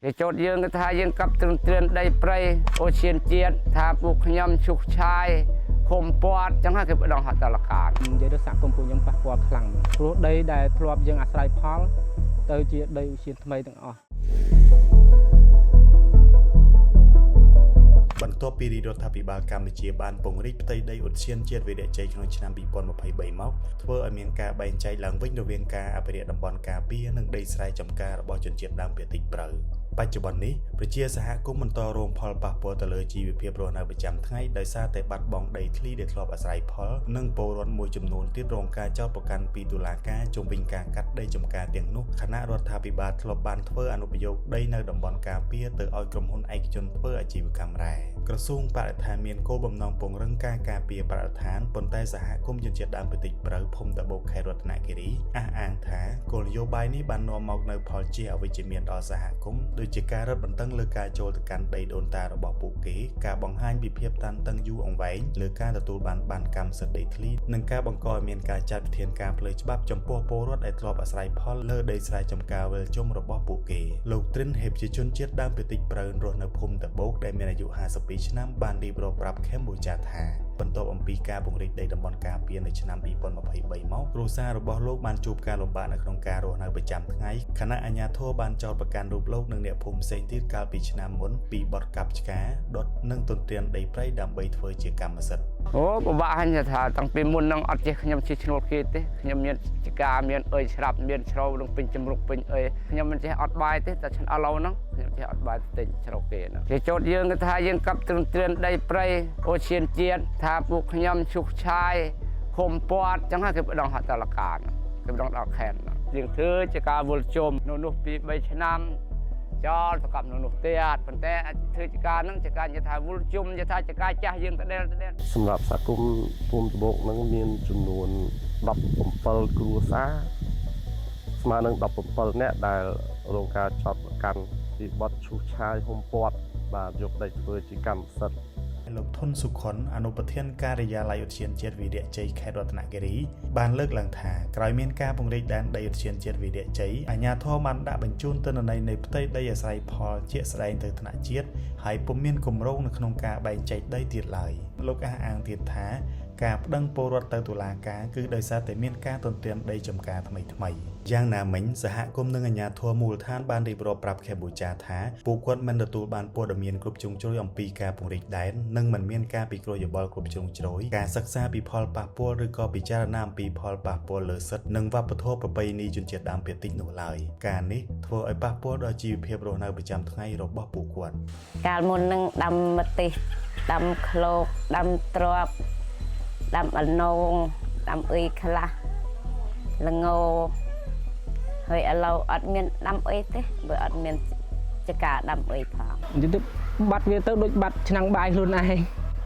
จะโจทย์ยังก็ทายังกับเตือนได้ไปโอเชียนเจียนทาปุกยำชุกชายคมปอดจังหวะคือดองหัตตลการจะได้สักกรมปุญยังปะปอดคลังเพราะได้ทรวบยังอาศัยพอลเตยจีได้เชียนทำไมต่างอ๋อបន្ទាប់ពីរដ្ឋាភិបាលកម្ពុជាបានពង្រីកផ្ទៃដីឧទ្យានជាតិវីរៈជ័យក្នុងឆ្នាំ2023មកធ្វើឲ្យមានការបែងចែកឡើងវិញរវាងការអភិរក្សតំបន់ការពារនិងដីស្រែចម្ការរបស់ជនជាតិដើមភាគតិចព្រៅបច្ចុប្បន្ននេះប្រជាសហគមន៍បន្តរងផលប៉ះពាល់ទៅលើជីវភាពរស់នៅប្រចាំថ្ងៃដោយសារតែបាត់បង់ដីធ្លីដែលធ្លាប់អាស្រ័យផលនិងពលរដ្ឋមួយចំនួនទៀតរងការចោទប្រកាន់ពីតុលាការជុំវិញការកាត់ដីចម្ការទាំងនោះគណៈរដ្ឋាភិបាលធ្លាប់បានធ្វើអនុប្រយោគដីនៅតំបន់ការពារទៅឲ្យក្រុមហ៊ុនឯកជនធ្វើអាជីវកម្មរ៉ែក្រសួងបរិស្ថានមានគោលបំណងពង្រឹងការការពារបរិស្ថានប៉ុន្តែសហគមន៍ជនជាតិដើមភាគតិចព្រៅភូមិតាបូកខេត្តរតនគិរីអះអាងថាគោលនយោបាយនេះបាននាំមកនូវផលជាអវិជ្ជមានដល់សហគមន៍ដូចជាការរឹតបន្តឹងលើការចូលទៅកាន់ដីដូនតារបស់ពួកគេការបង្ហាញពីភាពតានតឹងយូរអង្វែងលើការទទួលបានកម្មសិទ្ធិដីធ្លីនិងការបង្កឲ្យមានការចាត់វិធានការផ្លូវច្បាប់ចំពោះពលរដ្ឋដែលធ្លាប់អាស្រ័យផលលើដីស្រែចម្ការវិលជុំរបស់ពួកគេលោកទ្រិនហេបជាជនជាតិដើមភាគតិចព្រៅរស់នៅភូមិតាបូកដែលមានអាយុ52ឆ្នាំបានរៀបរាប់ប្រាប់កម្ពុជាថាបន្ទាប់អំពីការពង្រីកដីតំបន់ការពារនៅឆ្នាំ2023មកគ្រួសាររបស់លោកបានជួបការលំបាកនៅក្នុងការរស់នៅប្រចាំថ្ងៃខណៈអាជ្ញាធរបានចោទប្រកាន់រូបលោកនិងអ្នកភូមិផ្សេងទៀតកាលពីឆ្នាំមុនពីបទកាប់ឆ្ការដុតនិងទន្ទ្រានដីព្រៃដើម្បីធ្វើជាកម្មសិទ្ធិអូពិបាកហញ្ញថាតាំងពីមុននឹងអត់ចេះខ្ញុំជាឈ្នួលគេទេខ្ញុំមានចការមានអើយស្រាប់មានជ្រៅនឹងពេញជំរុកពេញអើយខ្ញុំមិនចេះអត់បាយទេតែឥឡូវហ្នឹងខ្ញុំចេះអត់បាយទិញជ្រៅគេហ្នឹងគេចោទយើងគេថាយើងកាប់ទ្រានដីព្រៃអូឈានជាតិថាពួកខ្ញុំឈុកឆាយឃុំពតចឹងហ្នឹងគេបដងហត្ថលការគេបដងដល់ខេត្តយើងធ្វើជាការវល់ជុំនោះពី3ឆ្នាំចោលប្រកបនោះទៀតប៉ុន្តែធ្វើជាការហ្នឹងជាការនិយាយថាវល់ជុំនិយាយថាជាការចាស់យើងតដែលសម្រាប់សហគមន៍ភូមិត្បូកហ្នឹងមានចំនួន17គ្រួសារស្មើនឹង17នាក់ដែលរងការចោទប្រកាន់ពីបទឈូសឆាយហុំព័ទ្ធបាទយកដីធ្វើជាកម្មសិទ្ធិលោកធុនសុខុនអនុប្រធានការិយាល័យឧទ្យានជាតិវីរៈជ័យខេត្តរតនគិរីបានលើកឡើងថាក្រោយមានការពង្រីកដែនដីឧទ្យានជាតិវីរៈជ័យអាជ្ញាធរបានដាក់បញ្ជូនទិន្នន័យនៃផ្ទៃដីអាស្រ័យផលជាក់ស្ដែងទៅថ្នាក់ជាតិហើយពុំមានគម្រោងនៅក្នុងការបែងចែកដីទៀតឡើយលោកអះអាងទៀតថាការប្តឹងពលរដ្ឋទៅតុលាការគឺដោយសារតែមានការទន្ទ្រានដីចម្ការថ្មីយ៉ាងណាមិញសហគមន៍និងអាជ្ញាធរមូលដ្ឋានបានរៀបរាប់ប្រាប់កម្ពុជាថាពួកគាត់មិនទទួលបានព័ត៌មានគ្រប់ជ្រុងជ្រោយអំពីការពង្រីកដែននិងមិនមានការពិគ្រោះយោបល់គ្រប់ជ្រុងជ្រោយការសិក្សាពីផលប៉ះពាល់ឬក៏ពិចារណាអំពីផលប៉ះពាល់លើសិទ្ធិនិងវប្បធម៌ប្រពៃណីជនជាតិដើមភាគតិចនោះឡើយការនេះធ្វើឲ្យប៉ះពាល់ដល់ជីវភាពរស់នៅប្រចាំថ្ងៃរបស់ពួកគាត់កាលមុននឹងដាំម្ទេសដាំឃ្លោកដាំទ្រាប់ដាំអលណងដាំអុយខ្លះល្ងហើយឥឡូវអត់មានដាំអុយទេបើអត់មានចការដាំអុយផងនិយាយទៅបាត់វាទៅដូចបាត់ឆ្នាំងបាយខ្លួនឯង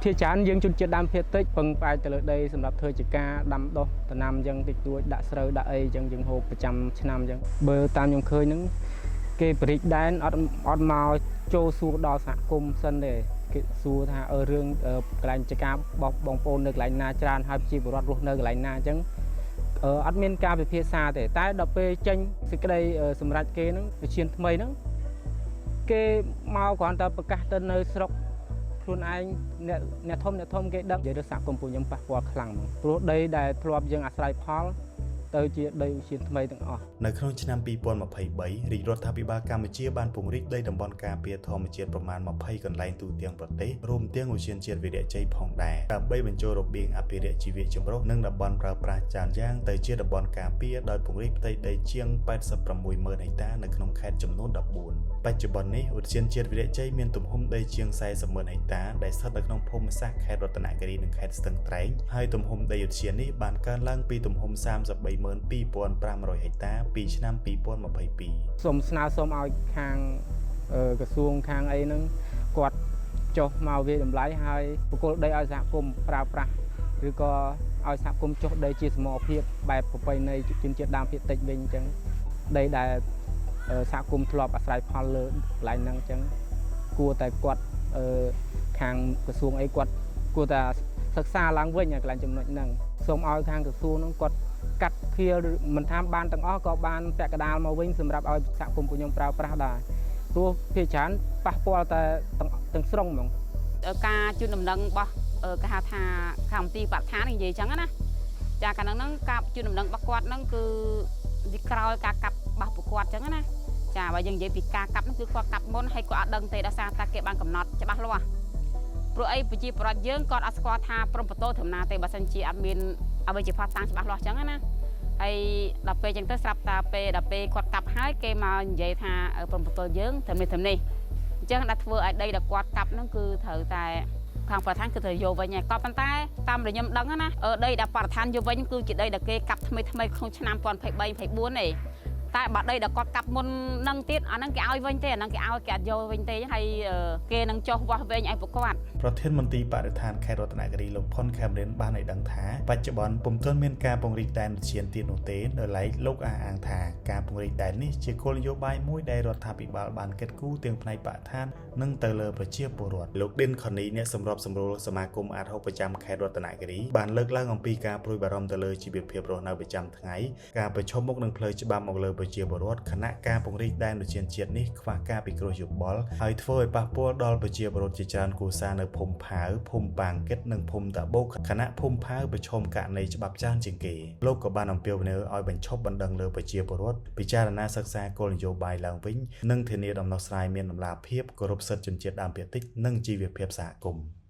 ជាច្រើនយើងជនជាតិដើមភាគតិចពឹងផ្អែកទៅលើដីសម្រាប់ធ្វើចការដាំដុះដំណាំអញ្ចឹងតិចតួចដាក់ស្រូវដាក់អីអញ្ចឹងយើងហូបប្រចាំឆ្នាំអញ្ចឹងបើតាមខ្ញុំឃើញហ្នឹងគេបរិចដែនអត់មកចូលសួរដល់សហគមន៍សិនទេគេសួរថារឿងកន្លែងចការរបស់បងប្អូននៅកន្លែងណាច្រើនហើយប្រជាពលរដ្ឋរស់នៅកន្លែងណាអញ្ចឹងអត់មានការពិភាក្សាទេតែដល់ពេលចេញសេចក្តីសម្រេចគេហ្នឹងវិធានថ្មីហ្នឹងគេមកគ្រាន់តែប្រកាសទៅនៅស្រុកខ្លួនឯងអ្នកធំគេដឹកនិយាយទៅសហគមន៍ពួកខ្ញុំប៉ះពាល់ខ្លាំងហ្មងព្រោះដីដែលធ្លាប់យើងអាស្រ័យផលទៅជាដីឧទ្យានថ្មីទាំងអស់នៅក្នុងឆ្នាំ2023រាជរដ្ឋាភិបាលកម្ពុជាបានពង្រីកដីតំបន់ការពារធម្មជាតិប្រមាណ20កន្លែងទូទាំងប្រទេសរួមទាំងឧទ្យានជាតិវីរៈជ័យផងដែរដើម្បីបញ្ចូលរបៀងអភិរក្សជីវៈចម្រុះនិងតំបន់ប្រើប្រាស់ចានយ៉ាងទៅជាតំបន់ការពារដោយពង្រីកផ្ទៃដីជាង86,000ហិកតានៅក្នុងខេត្តចំនួន14បច្ចុប្បន្ននេះឧទ្យានជាតិវីរៈជ័យមានទំហំដីជាង40,000ហិកតាដែលស្ថិតនៅក្នុងភូមិសាស្ត្រខេត្តរតនគិរីនិងខេត្តស្ទឹងត្រែងហើយទំហំដីឧទ្យាននេះបានកើនឡើងពីទំហំ32,500ហិកតាពីឆ្នាំ2022សូមស្នើសុំឲ្យខាងក្រសួងខាងអីហ្នឹងគាត់ចុះមកវាតម្លៃហើយបកគលដីឲ្យសហគមន៍ប្រើប្រាស់ឬក៏ឲ្យសហគមន៍ចុះដីជាសមរភាពបែបប្រពៃណីជនជាតិដើមភាគតិចវិញអញ្ចឹងដីដែលសហគមន៍ធ្លាប់អាស្រ័យផលលើកន្លែងហ្នឹងអញ្ចឹងគួរតែគាត់ខាងក្រសួងអីគាត់គួរតែសិក្សាឡើងវិញកន្លែងចំណុចហ្នឹងសូមឲ្យខាងក្រសួងហ្នឹងគាត់កាត់ឃាលមិនថាបានទាំងអស់ក៏បានពាក់កណ្ដាលមកវិញសម្រាប់ឲ្យសហគមន៍ពួកខ្ញុំប្រើប្រាស់ដែរ ព្រោះភាគច្រើនប៉ះពាល់តែទាំងស្រុងហ្មង ការជួយដំណឹងរបស់គេហៅថាខាងមន្ទីរបរិស្ថាននិយាយចឹងណាចាកាលហ្នឹងការជួយដំណឹងរបស់គាត់ហ្នឹងគឺពីក្រោយការកាប់បោះពួកគាត់ចឹងណាចាបើយើងនិយាយពីការកាប់ហ្នឹងគឺគាត់កាប់មុនហើយគាត់អត់ដឹងទេដោយសារតែគេបានកំណត់ច្បាស់លាស់ព្រោះអីប្រជាប្រដ្ឋយើងគាត់អត់ស្គាល់ថាព្រំប្រទល់ធម្មតាទេបើសិនជាអត់មានអ្វីជាផាត់តាំងច្បាស់លាស់ចឹងណាហើយដល់ពេលចឹងទៅស្រាប់តែពេលដល់ពេលគាត់កាប់ហើយគេមកនិយាយថាព្រំប្រទល់យើងធ្វើនេះធ្វើនេះអញ្ចឹងដាក់ធ្វើឲ្យដីដែលគាត់កាប់ហ្នឹងគឺត្រូវតែខាងបរិស្ថានគឺត្រូវយកវិញហើយក៏ប៉ុន្តែតាមដែលខ្ញុំដឹងណាដីដែលបរិស្ថានយកវិញគឺជាដីដែលគេកាប់ថ្មីក្នុងឆ្នាំ2023 24ទេតែបើដីដែលគាត់កាប់មុននឹងទៀតអាហ្នឹងគេឲ្យវិញទេអាហ្នឹងគេឲ្យគេអត់យកវិញទេហើយគេនឹងចុះវាស់វែងឲ្យពួកគាត់ ប្រធានមន្ត្រីបរិស្ថានខេត្តរតនគិរីលោកផុនខេមរិនបានឲ្យដឹងថាបច្ចុប្បន្នពុំទាន់មានការពង្រីកដែនឧទ្យានទៀតនោះទេដោយឡែកលោកអះអាងថាការពង្រីកដែននេះជាគោលនយោបាយមួយដែលរដ្ឋាភិបាលបានកិត្តគូទាំងផ្នែកបរិស្ថាននិងទៅលើប្រជាពលរដ្ឋលោកឌិនខនីអ្នកសម្របសម្រួលសមាគមអាត6ប្រចាំខេត្តរតនគិរីបានលើកឡើងអំពីការព្រួយបារម្ភទៅលើជីវភាពរស់នៅប្រចាំថ្ងៃការប្រឈមមុខនឹងផ្លូវច្បាប់មកលើប្រជាពលរដ្ឋខណៈការពង្រីកដែនឧទ្យានជាតិនេះខ្វះការពិគ្រោះយោបល់ហើយធ្វើឲ្យប៉ះពាល់ដល់ប្រជាពលរដ្ឋជាច្រើនគូសារនៅភូមិផាវភូមិប៉ាងគិតនិងភូមិតាបូកខណៈភូមិផាវប្រឈមករណីច្បាប់ច្រើនជាងគេលោកក៏បានអំពាវនាវឲ្យបញ្ឈប់បណ្ដឹងលើប្រជាពលរដ្ឋពិចារណាសិក្សាគោលនយោបាយឡើងវិញនិងធានាដំណោះស្រាយមានតម្លាភាពគោរពសិទ្ធិជនជាតិដើមភាគតិចនិងជីវភាពសហគមន៍